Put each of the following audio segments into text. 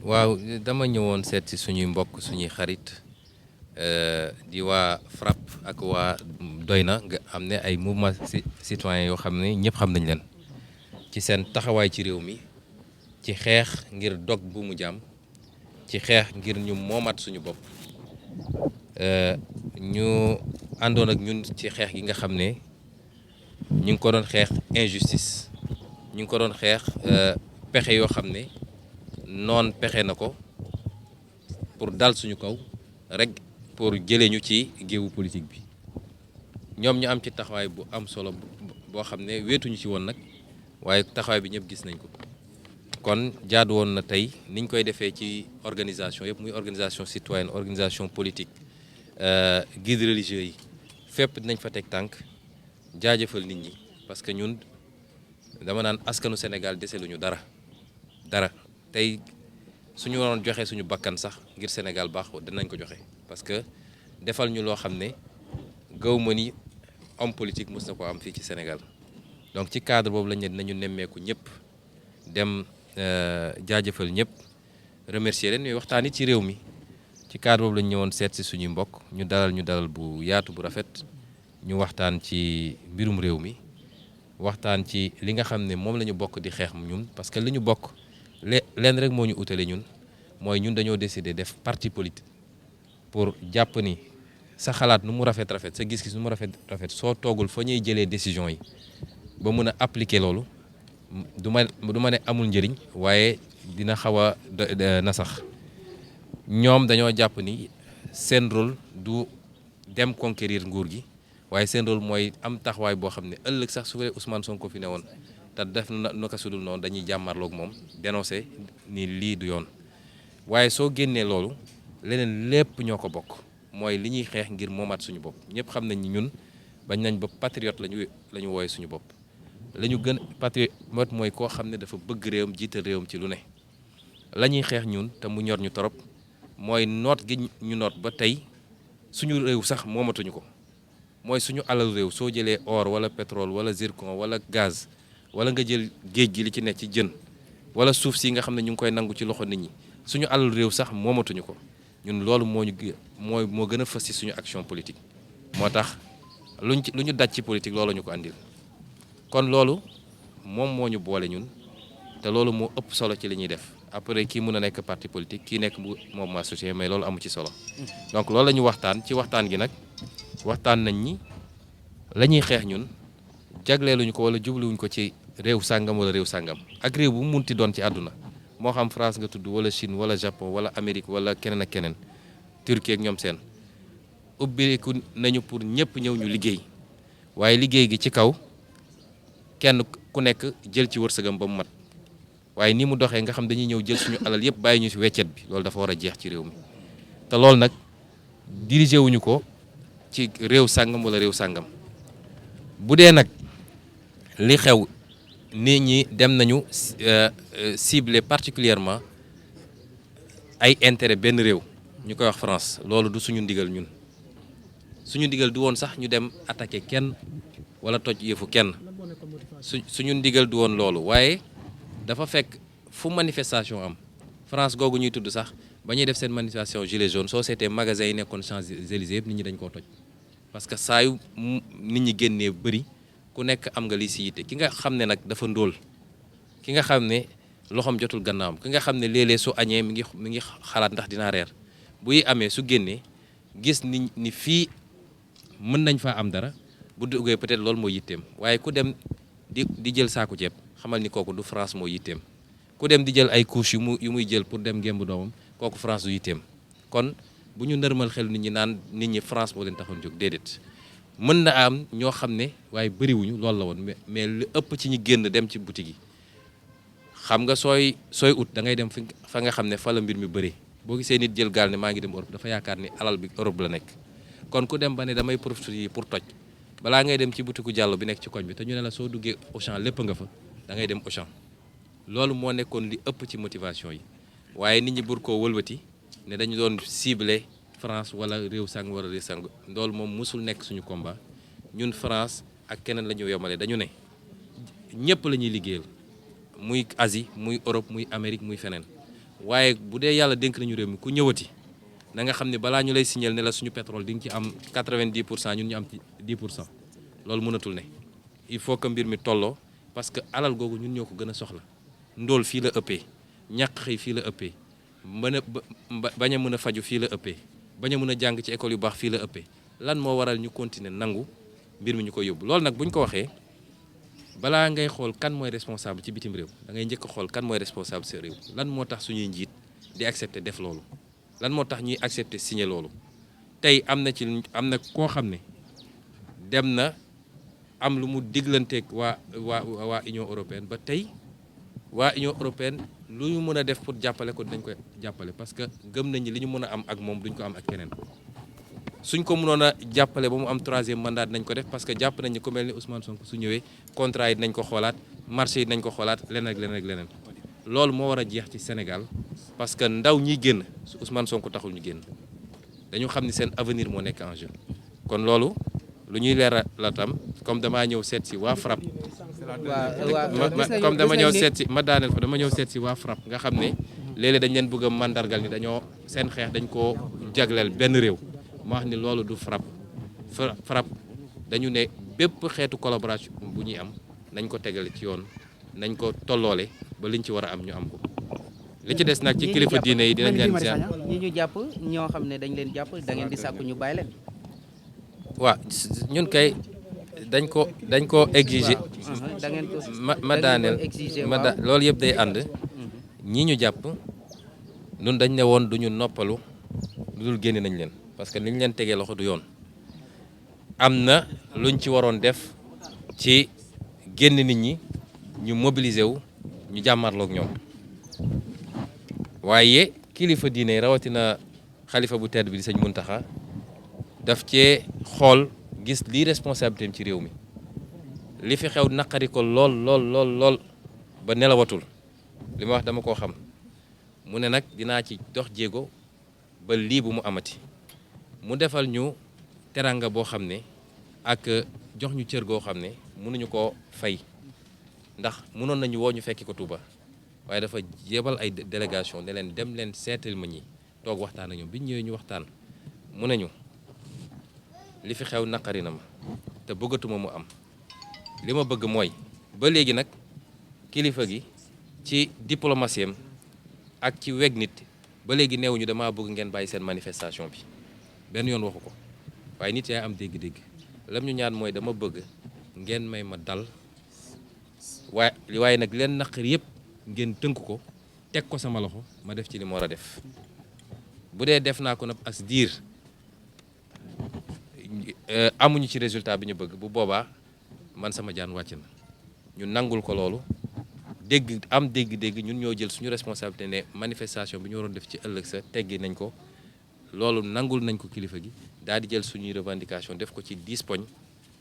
waaw dama ñëwoon seet si suñuy mbokk suñuy xarit di waa FRAPP ak waa Doyna nga am ne ay mouvement citoyen yoo xam ne ñëpp xam nañ leen ci seen taxawaay ci réew mi ci xeex ngir dog bu mu jàmm ci xeex ngir ñu moomaat suñu bopp ñu àndoon ak ñun ci xeex gi nga xam ne ñu ngi ko doon xeex injustice ñu ngi ko doon xeex pexe yoo xam ne noon pexe na ko pour dal suñu kaw rek pour jëlee ñu ci géewu politique bi ñoom ñu am ci taxawaay bu am solo boo xam ne weetuñu ci woon nag waaye taxawaay bi ñëpp gis nañ ko kon jaadu woon na tey niñ koy defee ci organisation yëpp muy organisation citoyenne organisation politique guide religieux yi fépp dinañ fa teg tànk jaajëfal nit ñi parce que ñun dama naan askanu Sénégal deseluñu dara tey suñu waroon joxe suñu bakkan sax ngir Sénégal baax dinañ ko joxe parce que defal ñu loo xam ne gaw ma ni homme politique mës na ko am fii ci Sénégal donc ci cadre boobu lañ ne dinañu nemmeeku ñëpp dem jaajëfal ñëpp remercier leen ñuy waxtaan ci réew mi ci cadre boobu lañ ñëwoon seet si suñuy mbokk ñu dalal bu yaatu bu rafet ñu waxtaan ci mbirum réew mi waxtaan ci li nga xam ne moom la ñu bokk di xeex ñun parce que li ñu bokk leen rek moo ñu utale ñun mooy ñun dañoo décider def parti politique pour jàpp ni sa xalaat nu mu rafet sa gis-gis nu mu rafet soo toogul fa ñuy jëlee décision yi ba mun a appliquer loolu du ma ne amul njëriñ waaye dina xaw a nasax ñoom dañoo jàpp ni seen rôle du dem conquérir nguur gi waaye seen rôle mooy am taxawaay boo xam ne ëllëg sax su fekkee Ousmane Sonko fi ne woon te def na naka sudul noonu dañuy jàmmarloog moom dénoncé ni lii du yoon waaye soo génnee loolu leneen lépp ñoo ko bokk mooy li ñuy xeex ngir moomaat suñu bopp ñëpp xam nañ ni ñun bañ nañ ba patriote la ñu wooye suñu bopp la ñu gën patriote mooy koo xam ne dafa bëgg réewam jiital réewam ci lu ne la ñuy xeex ñun te mu ñor ñu torop mooy noot gi ñu noot ba tey suñu réew sax moomatuñu ko mooy suñu alal réew soo jëlee or wala pétrole wala zircon wala gaz wala nga jël géej gi li ci nekk ci jën wala suuf si nga xam ne ñu ngi koy nangu ci loxo nit ñi suñu alal réew sax moomatuñu ko ñun loolu moo gën a fës ci suñu action politique moo tax lu ñu daj ci politique loolu ñu ko andil kon loolu moom moo ñu boole ñun te loolu moo ëpp solo ci li ñuy def après kii mun a nekk parti politique kii nekk mouvement social mais loolu amu ci solo donc loolu la ñu waxtaan ci waxtaan gi nag waxtaan nañ ñi la ñuy xeex ñun jagleeluñu ko wala jubluwuñ ko ci réew sàngam wala réew sàngam ak réew bu mu munti doon ci àdduna moo xam France nga tudd wala Chine wala Japon wala Amérique wala keneen ak keneen Turquie ak ñoom seen ubbiku nañu pour ñëpp ñëw ñu liggéey waaye liggéey gi ci kaw kenn ku nekk jël ci wërsëgam ba mu mat waaye ni mu doxee nga xam dañuy ñëw jël suñu alal yëpp bàyyi ñu ci weccet bi loolu dafa war a jeex ci réew mi te loolu nag dirigé wuñu ko ci réew sàngam wala réew sàngam bu dee nag li xew nit ñi dem nañu cibler particulièrement ay intérêt benn réew ñu koy wax France loolu du suñu ndigal ñun suñu ndigal du woon sax ñu dem attaquer kenn wala toj yëfu kenn suñu ndigal du woon loolu waaye dafa fekk fu manifestation am France googu ñuy tudd sax ba ñuy def seen manifestation gilet jaune soo seetee magasin yi nekkoon Champs-Élysées yëpp nit ñi dañ koo toj parce que saa yu nit ñi génnee bëri ku nekk am nga li si yitte ki nga xam ne nag dafa ndóol ki nga xam ne loxoom jotul gannaawam ki nga xam ne léeg-léeg su añee mi ngi xalaat ndax dinaa reer buy amee su génnee gis ni fii mën nañ faa am dara bu duggee peut-être loolu moo yitteem waaye ku dem di jël saaku ceeb xamal ni kooku du France moo yitteem ku dem di jël ay couches yu muy jël pour dem gémb doomam kooku France du yitteem kon bu ñu nërmal xel nit ñi naan nit ñi France moo leen taxoon jóg déedéet mën na am ñoo xam ne waaye bëriwuñu loolu la woon mais lu ëpp ci ñi génn dem ci boutique yi xam nga sooy ut da ngay dem fa nga xam ne fa la mbir mi bëri boo gisee nit jël gaal ne maa ngi dem Europe dafa yaakaar ni alal bi Europe la nekk kon ku dem ba ne damay profiter pour toj balaa ngay dem ci butiku jàllo bi nekk ci koñ bi te ñu ne la soo duggee Auchan lépp nga fa da ngay dem Auchan loolu moo nekkoon li ëpp ci motivation yi waaye nit ñi bur koo wëlbati ne dañu doon cibler France wala réew sang wala réew sang loolu moom musul nekk suñu combat. ñun France ak keneen la ñu yemale dañu ne ñëpp la ñuy liggéeyal muy Asie muy Europe muy Amérique muy feneen waaye bu dee yàlla dénk nañu réew mi ku ñëwati na nga xam ne balaa ñu lay signal ne la suñu pétrole di nga ci am 90% ñun ñu am ci 10% loolu mënatul ne il faut que mbir mi tolloo parce que alal googu ñun ñoo ko gën a soxla ndóol fii la ëppee ñàkk xëy fii la ëppee bañ a mën a faju fii la ëppee bañ a mën a jàng ci école yu baax fii la ëppee lan moo waral ñu continuer nangu mbir mi ñu koy yóbbu loolu nag bu ñu ko waxee balaa ngay xool kan mooy responsable ci bitim réew da ngay njëkk a xool kan mooy responsable sa réew lan moo tax suñuy njiit di accepter def loolu lan moo tax ñuy accepter signer loolu tey am na koo xam ne dem na am lu mu diglanteeg waa Union européenne ba tey waa Union européenne lu ñu mën a def pour jàppale ko dinañ ko jàppale parce que gëm nañ ni li ñu mën a am ak moom duñ ko am ak keneen suñ ko mënoon a jàppale ba mu am 3e mandat dinañ ko def parce que jàpp nañ ni ku mel ni Ousmane Sonko su ñëwee contrat yi dinañ ko xoolaat marché yi dinañ ko xoolaat leneen ak leneen loolu moo war a jeex ci Sénégal parce que ndaw ñiy génn su Ousmane Sonko taxul ñu génn dañu xam ni seen avenir moo nekk en jeu kon loolu lu ñuy leeral la tam comme damaa ñëw seet si waa FRAPP comme dama ñëw seet si ma daaneel fa dama ñëw seet si waa FRAPP nga xam ne léeg-léeg dañ leen bëgg a mandargal ni dañoo seen xeex dañ koo jagleel benn réew ma wax ni loolu du FRAPP dañu ne bépp xeetu collaboration bu ñuy am nañ ko tegale ci yoon nañ ko tolloole ba liñ ci war a am ñu am ko li ci des nag ci kilifa diine yi dinañ leen seen ñi ñu jàpp ñoo xam ne dañ leen jàpp da ngeen di sàkku ñu bàyyi leen waaw ñun kay dañ ko exiger da ngeen ko ma daaneel loolu yëpp day ànd ñi ñu jàpp ñun dañ ne woon duñu noppalu lu dul génne nañ leen parce que li ñu leen tegee loxo du yoon am na luñ ci waroon def ci génn nit ñi ñu mobiliser wu ñu jàmmarloog ñoom waaye kilifa diine rawatina xalifa bu tedd bi di sëñ Muntaxa daf cee xool gis lii responsabilité am ci réew mi li fi xew naqari ko lool ba nelawatul li ma wax dama koo xam mu ne nag dinaa ci dox jéego ba lii bu mu amati mu defal ñu teranga boo xam ne ak jox ñu cër goo xam ne mënuñu koo fay ndax mënoon nañu woo ñu fekki ko Touba waaye dafa yebal ay délégation ne leen dem leen seetal ma ñi toog waxtaan ak ñoom bi ñu ñëwee ñu waxtaan mu ne ñu li fi xew naqari na ma te bëggatuma mu am li ma bëgg mooy ba léegi nag kilifa gi ci diplomatie am ak ci weg nit ba léegi neewuñu damaa bëgg ngeen bàyyi seen manifestation bi benn yoon waxu ko waaye nit yaay am dégg-dégg lam ñu ñaan mooy dama bëgg ngeen may ma dal waaye nag leen naqari yëpp ngeen tënk ko teg ko sama loxo ma def ci li ma war a def bu dee def naa ko nag as diir amuñu ci résultat bi ñu bëgg bu boobaa man sama jaan wàcc na ñu nangul ko loolu dégg ñun ñoo jël suñu responsabilité ne manifestation bi ñu waroon def ci ëllëg sa teggi nañ ko loolu nangul nañ ko kilifa gi daal di jël suñuy revendication def ko ci 10 poñ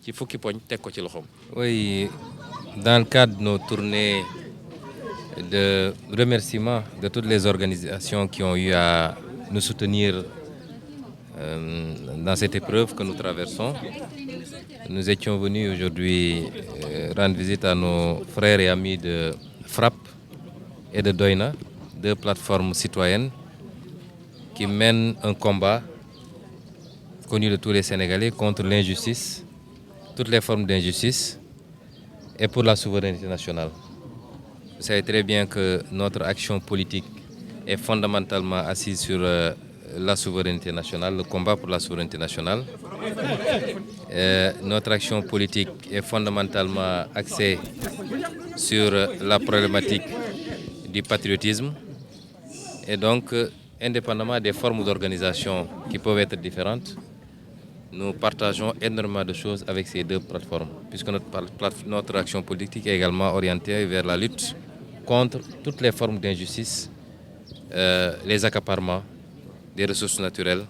ci fukki poñ teg ko ci loxoom. Oui, dans le cadre de nos tournées de remerciement de toutes les organisations qui ont eu à nous soutenir dans cette épreuve que nous traversons, nous étions venus aujourd'hui rendre visite à nos frères et amis de FRAPP et de Doyna, deux plateformes citoyennes qui mènent un combat connu de tous les Sénégalais contre l'injustice, toutes les formes d'injustice et pour la souveraineté nationale. Vous savez très bien que notre action politique est fondamentalement assise sur la souveraineté nationale, le combat pour la souveraineté nationale. Notre action politique est fondamentalement axée sur la problématique du patriotisme et donc, indépendamment des formes d'organisation qui peuvent être différentes, nous partageons énormément de choses avec ces deux plateformes, puisque notre action politique est également orientée vers la lutte contre toutes les formes d'injustice, les accaparements des ressources naturelles,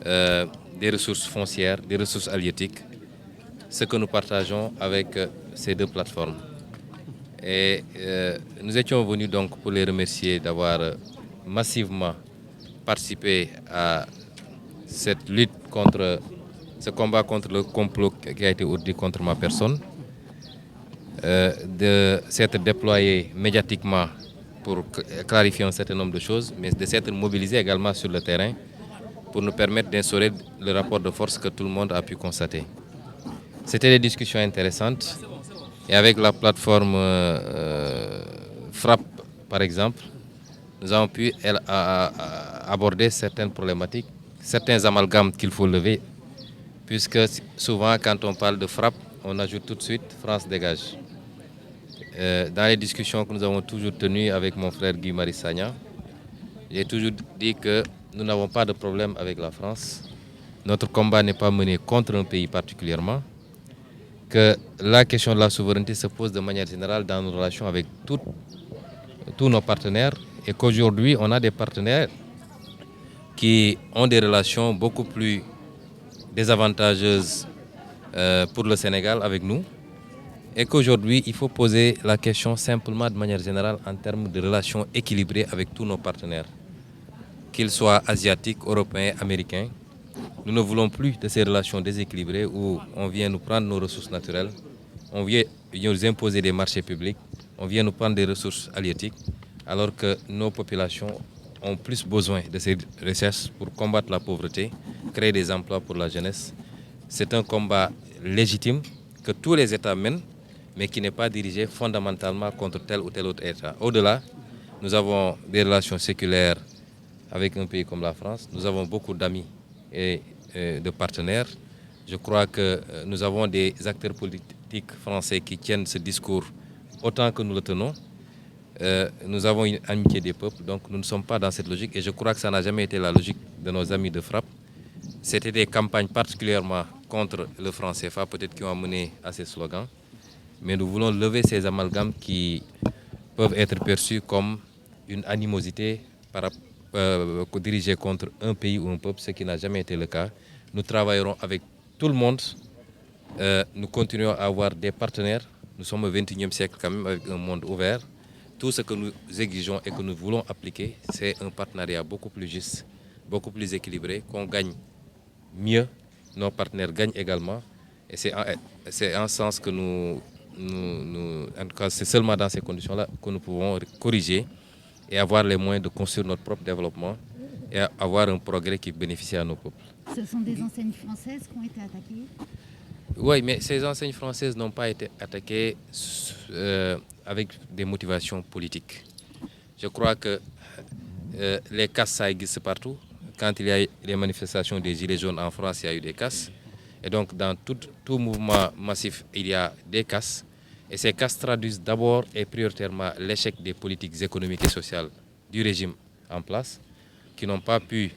des ressources foncières, des ressources halieutiques, ce que nous partageons avec ces deux plateformes. Et nous étions venus donc pour les remercier d'avoir massivement participé à cette lutte contre ce combat contre le complot qui a été ourdi contre ma personne, de s'être déployé médiatiquement pour clarifier un certain nombre de choses, mais de s'être mobilisé également sur le terrain pour nous permettre d'instaurer le rapport de force que tout le monde a pu constater. C'était des discussions intéressantes et avec la plateforme Frappe, par exemple, nous avons pu aborder certaines problématiques, certains amalgames qu'il faut lever, puisque souvent quand on parle de Frappe, on ajoute tout de suite France dégage. Dans les discussions que nous avons toujours tenues avec mon frère Guy Marius Sagna, j'ai toujours dit que nous n'avons pas de problème avec la France. Notre combat n'est pas mené contre un pays particulièrement, que la question de la souveraineté se pose de manière générale dans nos relations avec tous nos partenaires et qu'aujourd'hui on a des partenaires qui ont des relations beaucoup plus désavantageuses pour le Sénégal avec nous et qu'aujourd'hui il faut poser la question simplement de manière générale en termes de relations équilibrées avec tous nos partenaires, qu'ils soient asiatiques, européens, américains. Nous ne voulons plus de ces relations déséquilibrées où on vient nous prendre nos ressources naturelles, on vient nous imposer des marchés publics, on vient nous prendre des ressources halieutiques, alors que nos populations ont plus besoin de ces recherches pour combattre la pauvreté, créer des emplois pour la jeunesse. C'est un combat légitime que tous les États mènent, mais qui n'est pas dirigé fondamentalement contre tel ou tel autre État. Au-delà, nous avons des relations séculaires avec un pays comme la France. Nous avons beaucoup d'amis et de partenaires. Je crois que nous avons des acteurs politiques français qui tiennent ce discours autant que nous le tenons. Nous avons une amitié des peuples, donc nous ne sommes pas dans cette logique et je crois que ça n'a jamais été la logique de nos amis de Frappe. C'était des campagnes particulièrement contre le franc CFA, peut-être qui ont mené à ces slogans, mais nous voulons lever ces amalgames qui peuvent être perçus comme une animosité dirigée contre un pays ou un peuple, ce qui n'a jamais été le cas. Nous travaillerons avec tout le monde, nous continuons à avoir des partenaires, nous sommes au XXIe siècle quand même avec un monde ouvert. Tout ce que nous exigeons et que nous voulons appliquer, c'est un partenariat beaucoup plus juste, beaucoup plus équilibré, qu'on gagne mieux, nos partenaires gagnent également. Et c'est en ce sens que en tout cas, c'est seulement dans ces conditions-là que nous pouvons corriger et avoir les moyens de construire notre propre développement et avoir un progrès qui bénéficie à nos peuples. Ce sont des enseignes françaises qui ont été attaquées? Oui, mais ces enseignes françaises n'ont pas été attaquées avec des motivations politiques. Je crois que les casses, ça existe partout. Quand il y a les manifestations des Gilets jaunes en France, il y a eu des casses. Et donc, dans tout mouvement massif, il y a des casses. Et ces casses traduisent d'abord et prioritairement l'échec des politiques économiques et sociales du régime en place, qui n'ont pas pu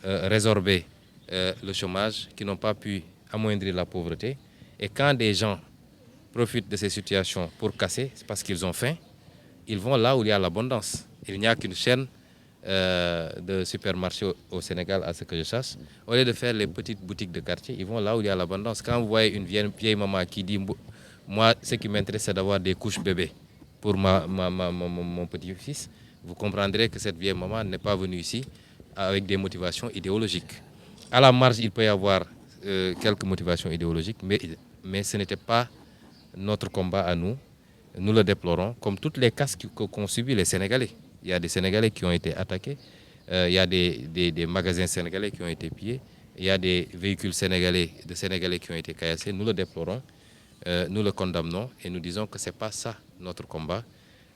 résorber le chômage, qui n'ont pas pu amoindrir la pauvreté. Et quand des gens profitent de ces situations pour casser, c'est parce qu'ils ont faim, ils vont là où il y a l'abondance. Il n'y a qu'une chaîne de supermarchés au Sénégal, à ce que je sache. Au lieu de faire les petites boutiques de quartier, ils vont là où il y a l'abondance. Quand vous voyez une vieille maman qui dit « Moi, ce qui m'intéresse, c'est d'avoir des couches bébés pour mon petit-fils », vous comprendrez que cette vieille maman n'est pas venue ici avec des motivations idéologiques. À la marge, il peut y avoir quelques motivations idéologiques, mais ce n'était pas notre combat à nous. Nous le déplorons, comme toutes les casses qu'ont subi les Sénégalais. Il y a des Sénégalais qui ont été attaqués, il y a des magasins sénégalais qui ont été pillés, il y a des véhicules sénégalais qui ont été caillassés. Nous le déplorons, nous le condamnons et nous disons que ce n'est pas ça notre combat.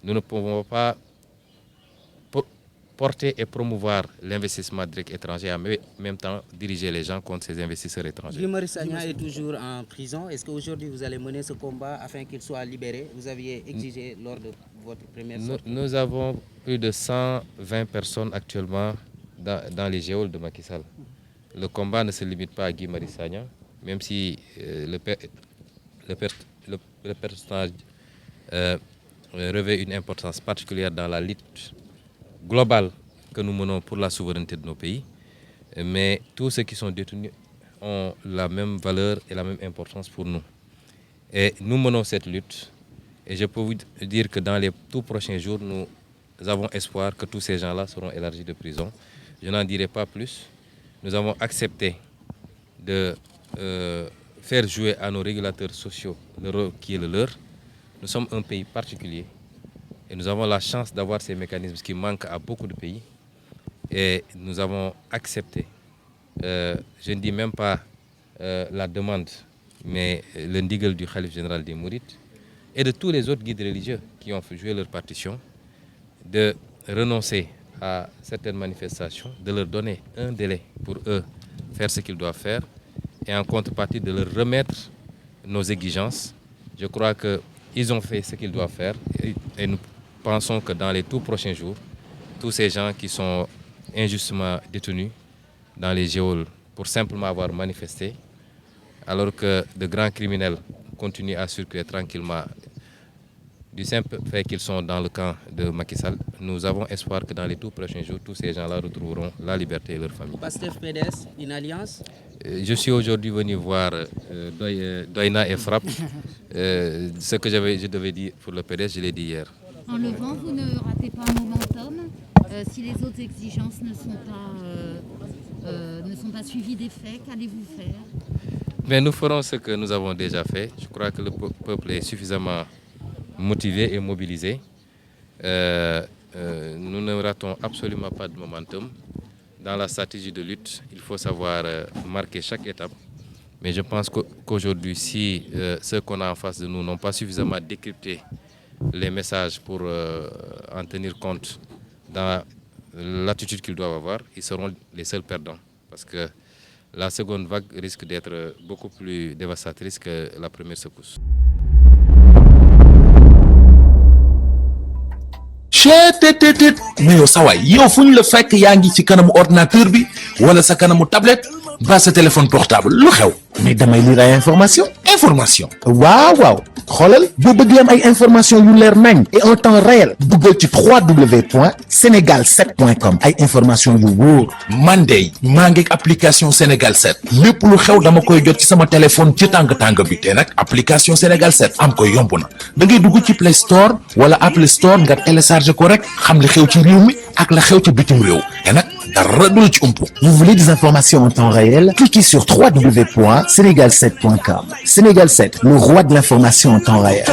Nous ne pouvons pas porter et promouvoir l'investissement direct étranger et en même temps diriger les gens contre ces investisseurs étrangers. Guy Marius Sagna est toujours en prison. Est-ce qu'aujourd'hui vous allez mener ce combat afin qu'il soit libéré? Vous aviez exigé lors de votre première sortie. Nous avons plus de 120 personnes actuellement dans les geôles de Macky Sall. Le combat ne se limite pas à Guy Marius Sagna, même si le personnage revêt une importance particulière dans la lutte globale que nous menons pour la souveraineté de nos pays. Mais tous ceux qui sont détenus ont la même valeur et la même importance pour nous. Et nous menons cette lutte. Et je peux vous dire que dans les tout prochains jours, nous avons espoir que tous ces gens-là seront élargis de prison. Je n'en dirai pas plus. Nous avons accepté de faire jouer à nos régulateurs sociaux le rôle qui est le leur. Nous sommes un pays particulier et nous avons la chance d'avoir ces mécanismes qui manquent à beaucoup de pays. Et nous avons accepté, je ne dis même pas la demande, mais le ndigal du Khalife général des Mourides et de tous les autres guides religieux qui ont joué leur partition, de renoncer à certaines manifestations, de leur donner un délai pour eux faire ce qu'ils doivent faire et en contrepartie de leur remettre nos exigences. Je crois qu'ils ont fait ce qu'ils doivent faire et nous pensons que dans les tout prochains jours, tous ces gens qui sont injustement détenus dans les geôles pour simplement avoir manifesté, alors que de grands criminels continuent à circuler tranquillement du simple fait qu'ils sont dans le camp de Macky Sall, nous avons espoir que dans les tout prochains jours, tous ces gens-là retrouveront la liberté et leur famille. Pastef PDS, une alliance? Je suis aujourd'hui venu voir Doïna et Frappe. Ce que je devais dire pour le PDS, je l'ai dit hier. En levant, vous ne ratez pas un momentum. Si les autres exigences ne sont pas suivies des faits, qu'allez-vous faire? Mais nous ferons ce que nous avons déjà fait. Je crois que le peuple est suffisamment motivé et mobilisé. Nous ne ratons absolument pas de momentum. Dans la stratégie de lutte, il faut savoir marquer chaque étape. Mais je pense qu'aujourd'hui, si ceux qu'on a en face de nous n'ont pas suffisamment décrypté les messages pour en tenir compte dans l'attitude qu'ils doivent avoir, ils seront les seuls perdants. Parce que la seconde vague risque d'être beaucoup plus dévastatrice que la première secousse. mais yow sa waay yow fu ñu la fekk yaa ngi ci kanamu ordinateur bi wala sa kanamu tablette ba sa téléphone portable lu xew. mais damay lire ay information waaw xoolal boo bëgg am ay information yu leer nañ et en temps réel duggal ci www.senegal7.com ay information yu wóor. man de maa ngi application Sénégal 7 lépp lu xew dama koy jot ci sama téléphone ci tàng bi te nag application Sénégal 7 am ko yomb na da ngay dugg ci Play Store wala Apple Store nga télécharger ko rek xam li xew ci réew mi ak la xew ci bitim réew te nag dara du la ci umpu. Vous voulez des informations en temps réel? Cliquez sur www.senegal7.com. Sénégal 7, le roi de l'information en temps réel.